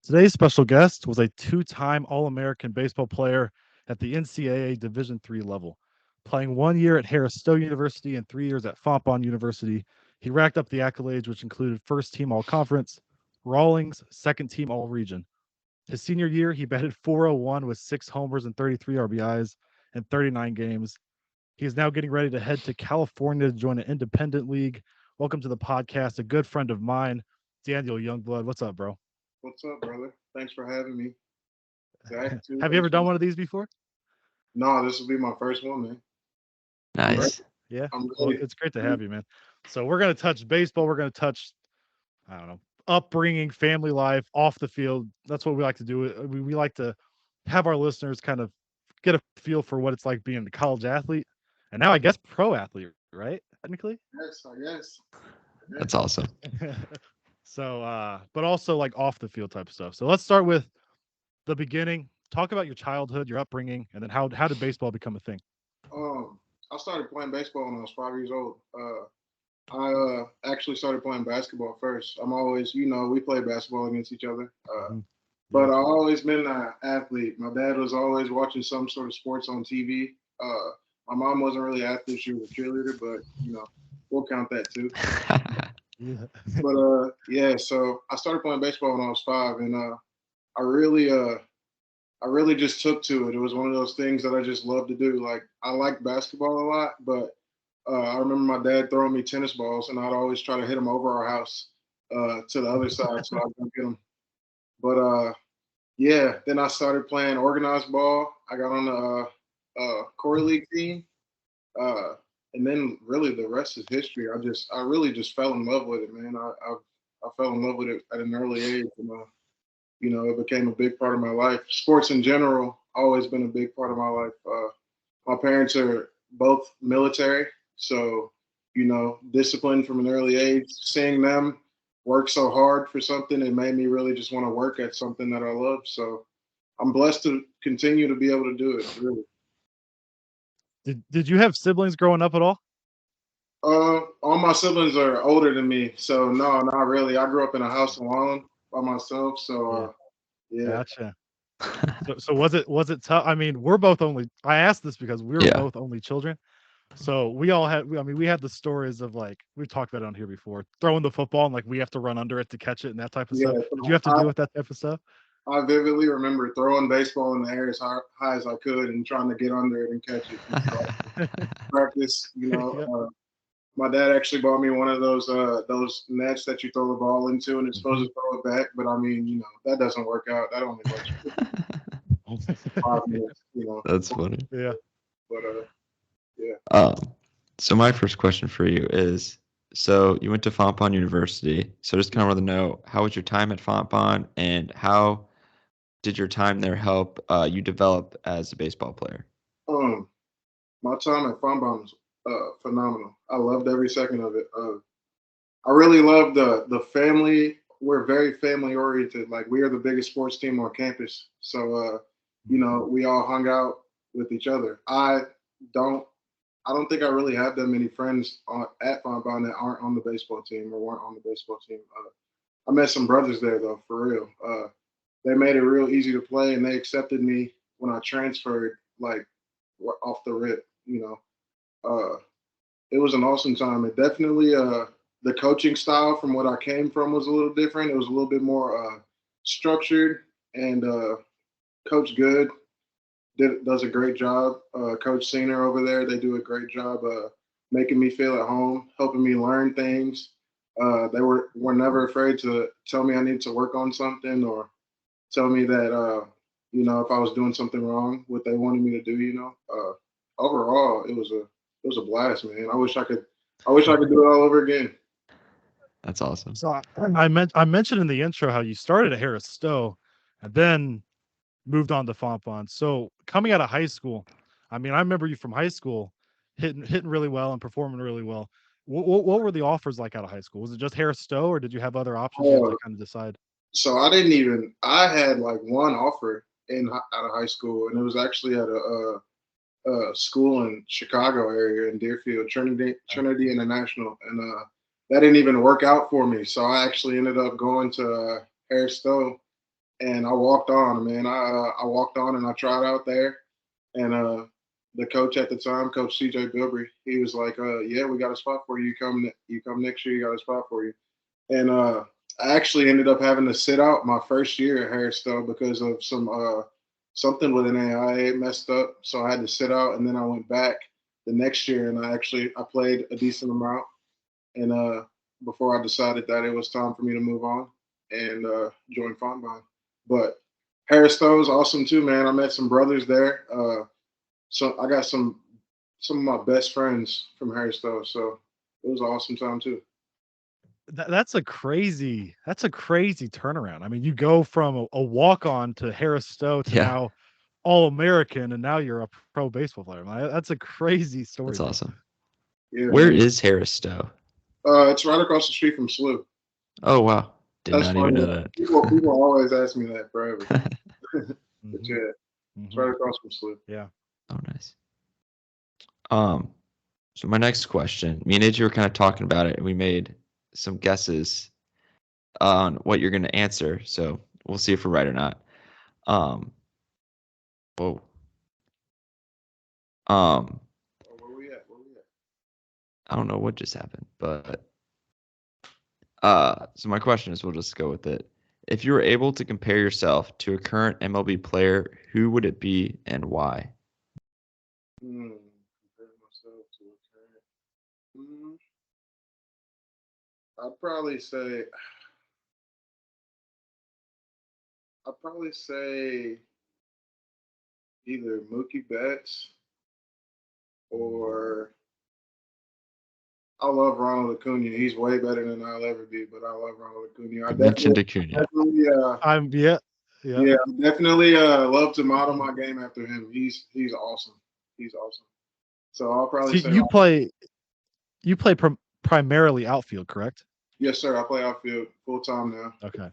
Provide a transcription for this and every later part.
Today's special guest was a two-time All-American baseball player at the NCAA Division III level. Playing 1 year at Harris Stowe University and 3 years at Fontbonne University, he racked up the accolades which included first team All-Conference, Rawlings, second team All-Region. His senior year, he batted .401 with 6 homers and 33 RBIs in 39 games. He is now getting ready to head to California to join an independent league. Welcome to the podcast, a good friend of mine, Daniel Youngblood. What's up, bro? What's up, brother? Thanks for having me. Zach, too. Have you ever done one of these before? No, this will be my first one, man. I'm ready. Nice. Yeah. I'm Well, ready. it's great to have you, man. So we're gonna touch baseball. We're gonna touch, I don't know, upbringing, family life, off the field. That's what we like to do. We like to have our listeners kind of get a feel for what it's like being a college athlete, and now I guess pro athlete, right? Technically. Yes, I guess. Yes. That's awesome. So, but also like off the field type of stuff. So let's start with the beginning. Talk about your childhood, your upbringing, and then how did baseball become a thing? Um, I started playing baseball when I was 5 years old. I actually started playing basketball first. I'm always, we play basketball against each other. Mhm. But Yeah. I've always been an athlete. My dad was always watching some sort of sports on TV. My mom wasn't really an athlete; she was a cheerleader, but we'll count that too. Yeah. But yeah, so I started playing baseball when I was five, and I really I really just took to it. It was one of those things that I just love to do. Like I like basketball a lot, but I remember my dad throwing me tennis balls, and I'd always try to hit them over our house to the other side, so I could get them. But yeah, then I started playing organized ball. I got on the core league team, uh, and then really the rest is history. I really just fell in love with it, man. I fell in love with it at an early age, and it became a big part of my life. Sports in general always been a big part of my life. My parents are both military, so discipline from an early age. Seeing them work so hard for something, it made me really just want to work at something that I love. So I'm blessed to continue to be able to do it. Really. Did you have siblings growing up at all? All my siblings are older than me, so no, not really. I grew up in a house alone by myself, so Yeah. yeah. Gotcha. So was it tough? I mean, we're both only. I asked this because we were Yeah. both only children. So we all had. I mean, we had the stories of like we've talked about it on here before, throwing the football and like we have to run under it to catch it and that type of Yeah, stuff. Did you so have to deal with that type of stuff? I vividly remember throwing baseball in the air as high as I could and trying to get under it and catch it. Practice, Yep. my dad actually bought me one of those nets that you throw the ball into and it's supposed Mhm. to throw it back. But I mean, that doesn't work out. That only works for 5 minutes, That's funny. Yeah. But yeah. Um, so my first question for you is, so you went to Fontbonne University. So just kind of want to know, how was your time at Fontbonne, and how did your time there help you develop as a baseball player? Um, my time at Fontbonne was phenomenal. I loved every second of it. I really love the family. We're very family oriented. Like we are the biggest sports team on campus. So we all hung out with each other. Don't I don't think I really have that many friends at Fontbonne that aren't on the baseball team or weren't on the baseball team. I met some brothers there though, for real. They made it real easy to play, and they accepted me when I transferred, like off the rip. Uh, it was an awesome time. It definitely the coaching style from what I came from was a little different. It was a little bit more structured, and Coach Good does a great job. Coach Senior over there, they do a great job making me feel at home, helping me learn things. They were never afraid to tell me I need to work on something or tell me that if I was doing something wrong, what they wanted me to do. Overall, it was a blast, man. I wish I could do it all over again. That's awesome. So I mentioned in the intro how you started at Harris Stowe, and then moved on to Fontbonne. So coming out of high school, I mean, I remember you from high school hitting really well and performing really well. What were the offers like out of high school? Was it just Harris Stowe, or did you have other options you had Uh, to kind of decide? so I didn't even. I had like one offer out of high school, and it was actually at a school in Chicago area in Deerfield, Trinity International, and that didn't even work out for me. So I actually ended up going to Harris Stowe, and I walked on, man. I walked on and I tried out there, and the coach at the time, Coach CJ Bilbrey, he was like, "Yeah, we got a spot for you. You come next year. You got a spot for you." And I actually ended up having to sit out my first year at Harris-Stowe because of something with an AIA messed up. So I had to sit out, and then I went back the next year, and I played a decent amount. And before I decided that it was time for me to move on and join Fontbonne. But Harris-Stowe is awesome too, man. I met some brothers there. So I got some of my best friends from Harris-Stowe. So it was an awesome time too. That's a crazy turnaround. I mean, you go from a walk-on to Harris Stowe to Yeah, now All-American, and now you're a pro baseball player. Man, that's a crazy story, that's bro. awesome. Yeah, Where man. is Harris-Stowe? It's right across the street from SLU. Oh, wow. Did That's not even funny. know that. People always ask me that forever. But Mhm, yeah, it's right mhm. across from SLU. Yeah. Oh, nice. So my next question, me and AJ were kind of talking about it, and we made some guesses on what you're going to answer. So we'll see if we're right or not. Whoa. Oh, where we at? Where we at? I don't know what just happened, but so my question is, we'll just go with it. If you were able to compare yourself to a current MLB player, who would it be and why? Compare myself to a current. Mm, I'd probably say. I'd probably say either Mookie Betts or I love Ronald Acuna. He's way better than I'll ever be, but I love Ronald Acuna. You mentioned Acuna. Yeah. Yeah. Yeah, I definitely love to model my game after him. He's awesome. He's awesome. So I'll probably So say, you play primarily outfield, correct? yes, sir. I play outfield full time now. Okay.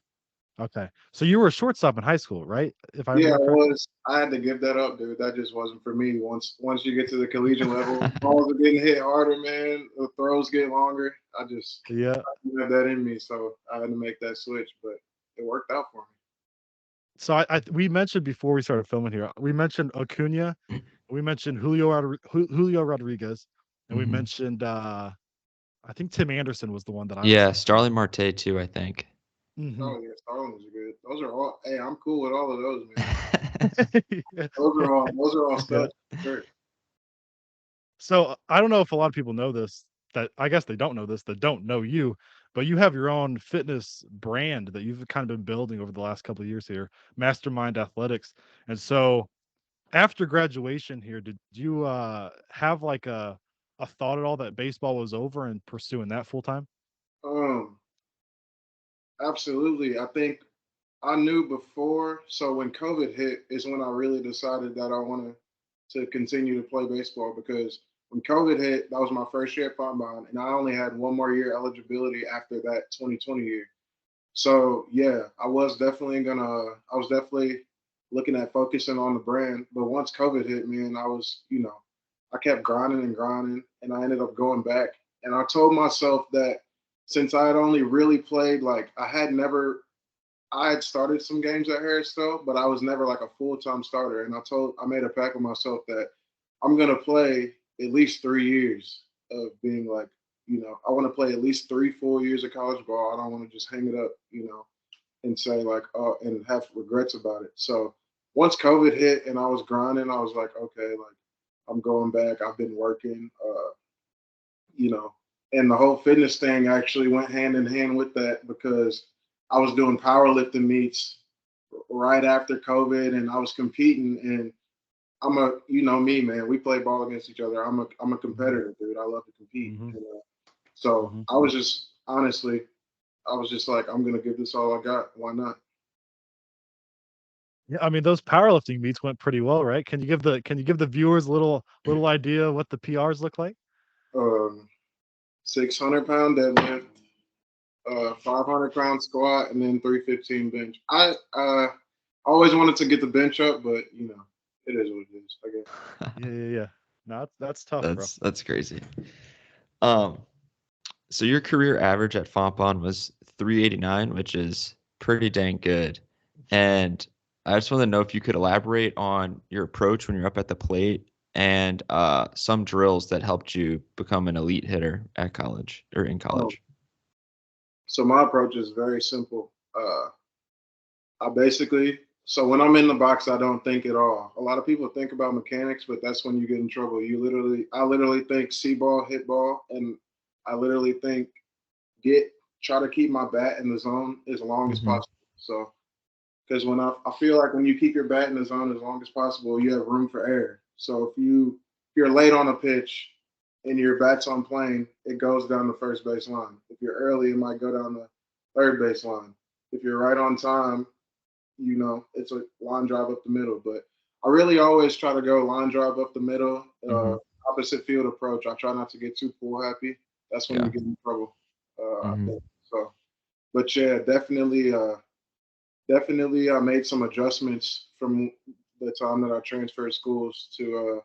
Okay. So you were a shortstop in high school, right? If I Yeah, I remember correctly. was. I had to give that up, dude. That just wasn't for me. Once you get to the collegiate level, balls are getting hit harder, man. The throws get longer. I Yeah. didn't have that in me, so I had to make that switch. But it worked out for me. So we mentioned before we started filming here, we mentioned Acuna, we mentioned Julio Rodriguez, and we Mhm. mentioned I think Tim Anderson was the one that I was Yeah, thinking of. Starling Marte too, I think. Mhm. Oh yeah, Starlings are good. Those are all. Hey, I'm cool with all of those, man. Yeah. Those are all Yeah. studs. Sure. So I don't know if a lot of people know this. That I guess they don't know this. That don't know you, but you have your own fitness brand that you've kind of been building over the last couple of years here, Mastermind Athletics. And so after graduation here, did you have like a thought at all that baseball was over and pursuing that full time? Um, Absolutely. I think I knew before. So when COVID hit is when I really decided that I wanted to continue to play baseball because when COVID hit, that was my first year at Fontbonne, and I only had one more year eligibility after that 2020 year. So yeah, I was definitely looking at focusing on the brand. But once COVID hit me and I kept grinding and grinding and I ended up going back. And I told myself that since I had only really played like I had started some games at Harris-Stowe, but I was never like a full-time starter. And I made a pact with myself that I'm gonna play at least 3 years of being like, I want to play at least 3 full years of college ball. I don't want to just hang it up, and say like, oh, and have regrets about it. So once COVID hit and I was grinding, I was like, okay, like I'm going back. I've been working, you know, and the whole fitness thing actually went hand in hand with that because I was doing powerlifting meets right after COVID and I was competing and you know me, man, we play ball against each other. I'm a Mhm. competitor, dude. I love to compete. Mhm. And, so Mhm. I was just honestly, I was just like, I'm gonna give this all I got. Why not? Yeah, I mean those powerlifting meets went pretty well, right? Can you give the viewers a little idea what the PRs look like? Um, 600-pound deadlift, 500-pound squat, and then 315 bench. I always wanted to get the bench up, but it is what it is. I guess. Yeah, yeah, yeah. No, that's tough, bro. That's crazy. Um, so your career average at Fontbonne was 389, which is pretty dang good. And I just want to know if you could elaborate on your approach when you're up at the plate and some drills that helped you become an elite hitter at college or in Um, college. so my approach is very simple. I basically, so when I'm in the box, I don't think at all. A lot of people think about mechanics, but that's when you get in trouble. I literally think see ball, hit ball, and I literally think try to keep my bat in the zone as long as Mm-hmm. possible. So, because when I feel like when you keep your bat in the zone as long as possible, you have room for error. So if you're late on a pitch and your bat's on plane, it goes down the first base line. If you're early, it might go down the third base line. If you're right on time, it's a line drive up the middle. But I really always try to go line drive up the middle, Mm-hmm. opposite field approach. I try not to get too pull happy. That's when Yeah. you get in trouble. I Mm-hmm. think so. But yeah, definitely, I made some adjustments from the time that I transferred schools to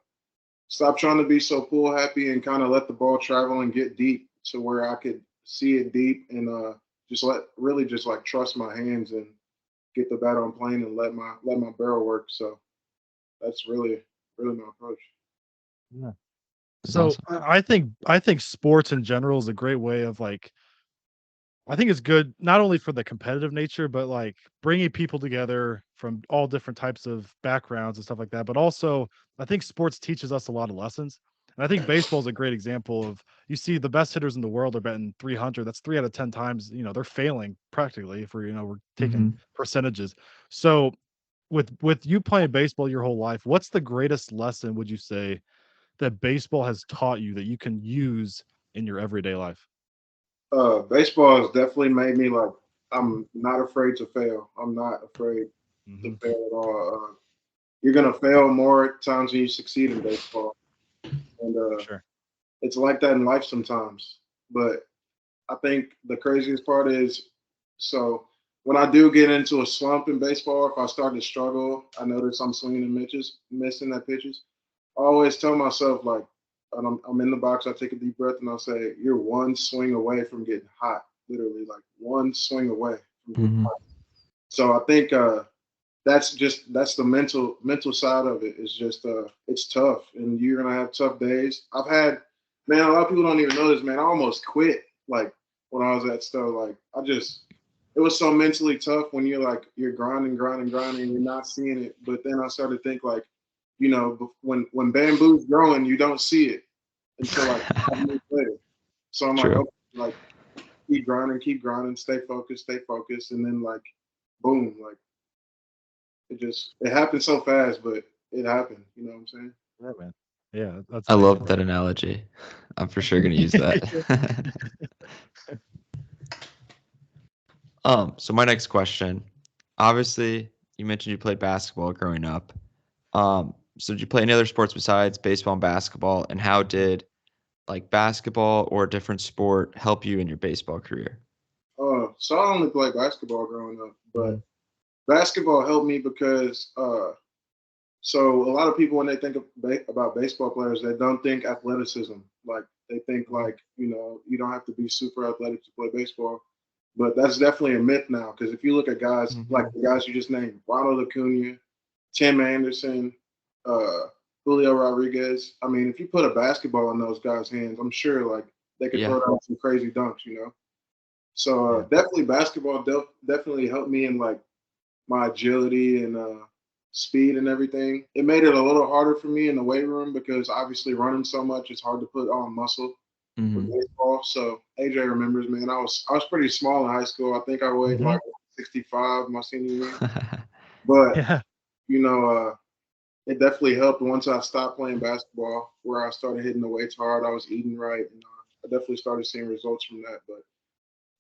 stop trying to be so pull happy and kind of let the ball travel and get deep to where I could see it deep and just like trust my hands and get the bat on plane and let my barrel work. So that's really my approach. Yeah. That's So awesome. I think sports in general is a great way of like I think it's good not only for the competitive nature, but like bringing people together from all different types of backgrounds and stuff like that. But also, I think sports teaches us a lot of lessons. And I think baseball is a great example of you see the best hitters in the world are batting 300. That's 3 out of 10 times, they're failing practically if we're taking Mm-hmm. percentages. So with you playing baseball your whole life, what's the greatest lesson would you say that baseball has taught you that you can use in your everyday life? Baseball has definitely made me like I'm not afraid to fail. I'm not afraid to Mhm. fail at all. You're gonna fail more times than you succeed in baseball, and Sure. it's like that in life sometimes. But I think the craziest part is so when I do get into a slump in baseball, if I start to struggle, I notice I'm swinging and missing that pitches. I always tell myself like, and I'm in the box, I take a deep breath and I'll say, "You're one swing away from getting hot." Literally, like one swing away from getting Mm-hmm. hot. So I think that's the mental side of it. It's just it's tough, and you're gonna have tough days. I've had, man, a lot of people don't even know this, man. I almost quit like when I was at Stowe. Like it was so mentally tough when you're grinding, grinding, grinding, and you're not seeing it. But then I started to think like, when bamboo's growing, you don't see it until like 5 years later. So I'm like, True. okay, like keep grinding, stay focused, and then like, boom, like it happened so fast, but it happened. You know what I'm saying? Yeah, man. Yeah, that's I amazing. love that analogy. I'm for sure gonna use that. So my next question. Obviously, you mentioned you played basketball growing up. So did you play any other sports besides baseball and basketball? And how did like basketball or a different sport help you in your baseball career? So I only played basketball growing up, Mhm. but basketball helped me because so a lot of people when they think about baseball players, they don't think athleticism. Like they think Mhm. like you don't have to be super athletic to play baseball. But that's definitely a myth now because if you look at guys like Mm-hmm. the guys you just named, Ronald Acuna, Tim Anderson, uh, Julio Rodriguez. I mean, if you put a basketball in those guys' hands, I'm sure like they could Yeah. throw down some crazy dunks. So Yeah. definitely basketball definitely helped me in like my agility and speed and everything. It made it a little harder for me in the weight room because obviously running so much, it's hard to put on muscle with Mm-hmm. baseball. So AJ remembers, man, I was pretty small in high school. I think I weighed Mhm. like 65 my senior year. But Yeah. you know, it definitely helped once I stopped playing basketball, where I started hitting the weights hard. I was eating right, and I definitely started seeing results from that. But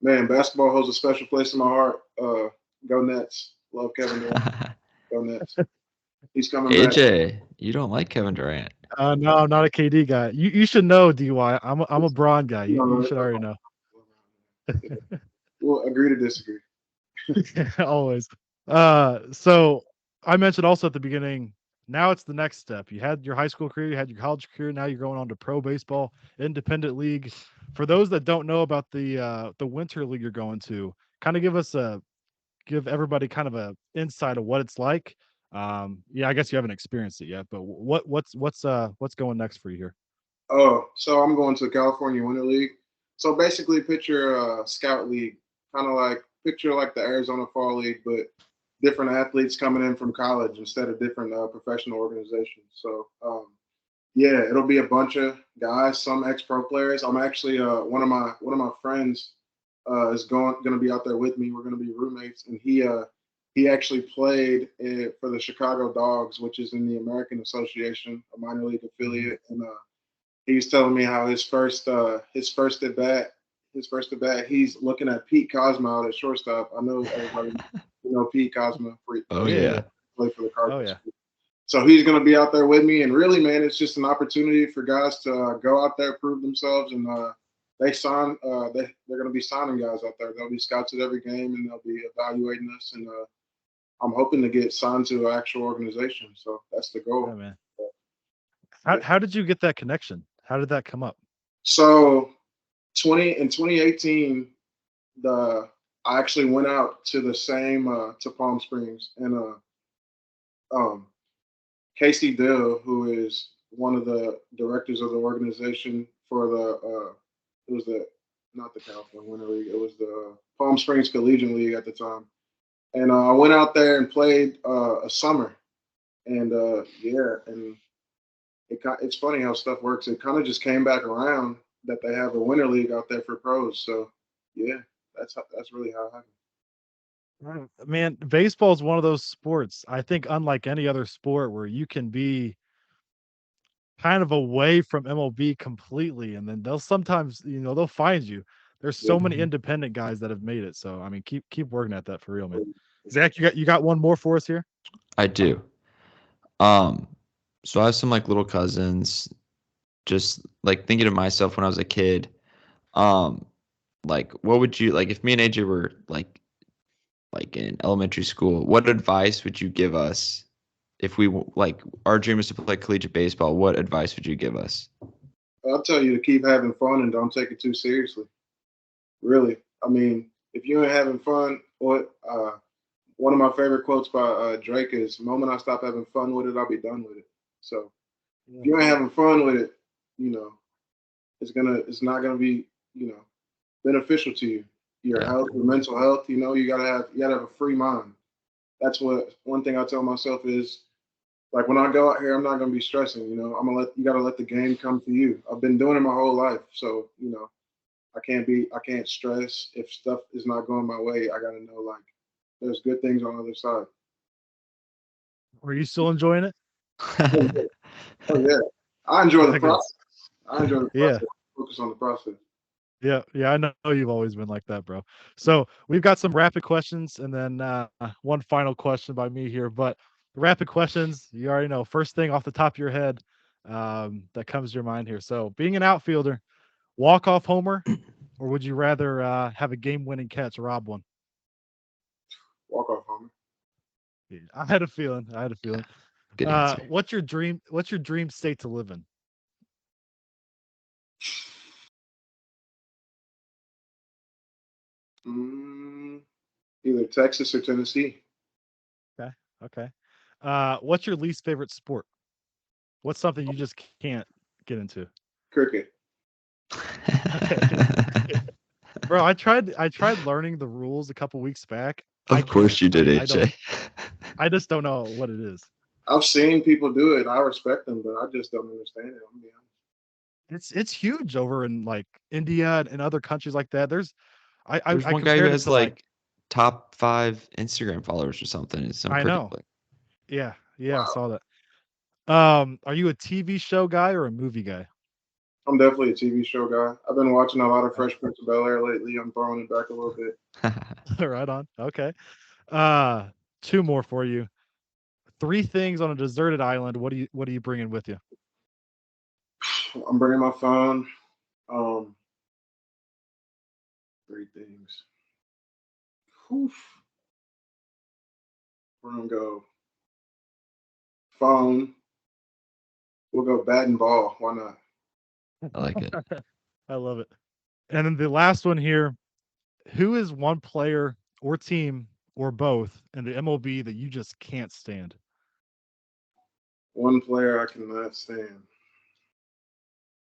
man, basketball holds a special place in my heart. Go Nets! Love Kevin Durant. Go Nets! He's coming back. AJ, you don't like Kevin Durant. No, I'm not a KD guy. You should know, DY. I'm a Braun guy. You No, should already know. we'll agree to disagree. Always. So I mentioned also at the beginning, now it's the next step. You had your high school career, you had your college career, now you're going on to pro baseball, independent league. For those that don't know about the winter league you're going to, kind of give us give everybody kind of a insight of what it's like. Yeah, I guess you haven't experienced it yet, but what's going next for you here? Oh, so I'm going to California Winter League. So basically, picture a scout league, kind of like picture like the Arizona Fall League, but different athletes coming in from college instead of different professional organizations. So yeah, it'll be a bunch of guys, some ex-pro players. I'm actually one of my friends is going to be out there with me. We're going to be roommates, and he actually played for the Chicago Dogs, which is in the American Association, a minor league affiliate, and he was telling me how his first at bat, he's looking at Pete Cosmo out at shortstop. I know everybody Pete Cosmo Oh Yeah. yeah. play for the Oh Cardinals. yeah. So he's going to be out there with me, and really, man, it's just an opportunity for guys to go out there, prove themselves, and they're going to be signing guys out there. They'll be scouts at every game, and they'll be evaluating us, and I'm hoping to get signed to an actual organization. So that's the Yeah, goal. man. Yeah. How did you get that connection? How did that come up? So 2018, the I actually went out to the same to Palm Springs, and um, Casey Dill, who is one of the directors of the organization for it was the not the California Winter League, it was the Palm Springs Collegiate League at the time, and I went out there and played a summer, and yeah, and it's funny how stuff works. It kind of just came back around that they have a Winter League out there for pros. So yeah, that's really how it happened. Right. Man, baseball is one of those sports, I think, unlike any other sport where you can be kind of away from MLB completely, and then they'll sometimes, they'll find you. There's Yeah. so many independent guys that have made it. So I mean, keep working at that for real, man. Zach, you got one more for us here? I do. Um, so I have some like little cousins. Just like thinking of myself when I was a kid. Um, like what would you like if me and AJ were like in elementary school? What advice would you give us if like our dream is to play collegiate baseball? What advice would you give us? I'll tell you to keep having fun and don't take it too seriously. Really, I mean, if you ain't having fun, one of my favorite quotes by Drake is, "The moment I stop having fun with it, I'll be done with it." So if you ain't having fun with it, you know, it's not gonna be, beneficial to you, your Yeah. health, your mental health. You gotta have a free mind. That's what one thing I tell myself is, like, when I go out here, I'm not gonna be stressing. You gotta let the game come to you. I've been doing it my whole life, so I can't stress if stuff is not going my way. I gotta know, like, there's good things on the other side. Are you still enjoying it? Oh yeah, oh, yeah. I enjoy the Good. process. I enjoy the Yeah. process. Focus on the process. Yeah, yeah, I know you've always been like that, bro. So we've got some rapid questions and then one final question by me here. But the rapid questions, you already know. First thing off the top of your head that comes to your mind here. So being an outfielder, walk off homer, or would you rather have a game winning catch, rob one? Walk off, homie. Yeah, I had a feeling. I had a feeling. Good answer. What's your dream? What's your dream state to live in? Mm, Either Texas or Tennessee. Okay. Okay. What's your least favorite sport? What's something you just can't get into? Cricket. Okay. Bro, I tried learning the rules a couple weeks back. I Of can't. course you did, I don't AJ. I just don't know what it is. I've seen people do it. I respect them, but I just don't understand it. I'm gonna be It's huge over in like India and other countries like that. There's There's I one guy who compared it has to like like top 5 Instagram followers or something. It's some I cricket know. player. Yeah, yeah, I Wow. saw that. Are you a TV show guy or a movie guy? I'm definitely a TV show guy. I've been watching a lot of Okay. Fresh Prince of Bel Air lately. I'm throwing it back a little bit. Right on. Okay. Uh Two more for you. Three things on a deserted island. What are you bringing with you? I'm bringing my phone. Um, Three things. Whew. We're gonna go phone. We'll go bat and ball. Why not? I like it. I love it. And then the last one here, who is one player or team or both in the MLB that you just can't stand? One player I cannot stand.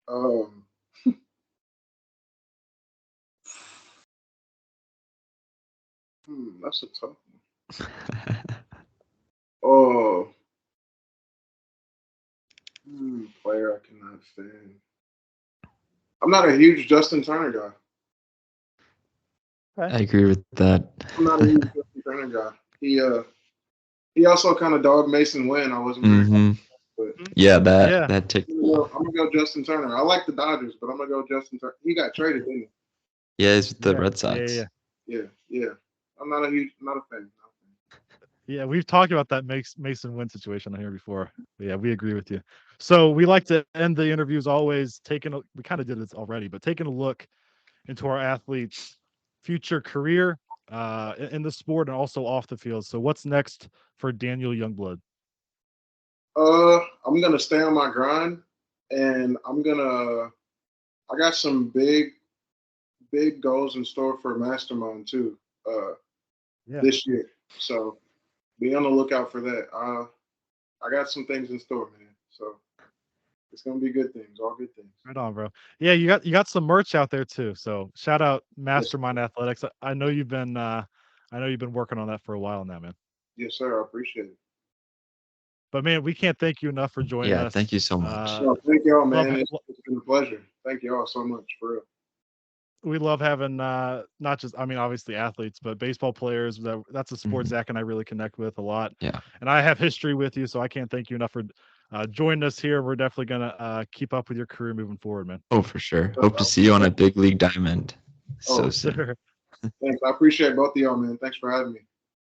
Um, that's a tough one. Oh, player I cannot stand. I'm not a huge Justin Turner guy. I agree with that. I'm not a huge Justin Turner guy. He also kind of dogged Mason Wynn. I wasn't very hmm but Yeah, Yeah. that ticked I'm me off. gonna go Justin Turner. I like the Dodgers, but I'm gonna go Justin Turner. He got traded, didn't Yeah, he's with the Yeah. Red Yeah. Sox. Yeah. he? Yeah. I'm not a fan. Yeah, we've talked about that Mason Wynn situation on here before. Yeah, we agree with you. So we like to end the interviews always we kind of did this already, but taking a look into our athletes' future career in the sport and also off the field. So what's next for Daniel Youngblood? I'm gonna stay on my grind, and I got some big goals in store for Mastermind too. Yeah. This year. So be on the lookout for that. I got some things in store, man. So it's gonna be good things, all good things. Right on, bro. Yeah, you got some merch out there too. So shout out Yes, Mastermind Athletics. I know you've been working on that for a while now, man. yes, sir. I appreciate it. But man, we can't thank you enough for joining Yeah, us. thank you so much. No, thank y'all, Love man. It's been a pleasure. Thank y'all so much, for real. we love having not just obviously athletes, but baseball players. That's a sport Mhm. Zach and I really connect with a lot. Yeah. And I have history with you, so I can't thank you enough for joining us here. We're definitely gonna keep up with your career moving forward, man. Oh, for sure. So, Hope to see you on a big league diamond so Oh, soon. Sure. thanks. I appreciate both of y'all, man. Thanks for having me.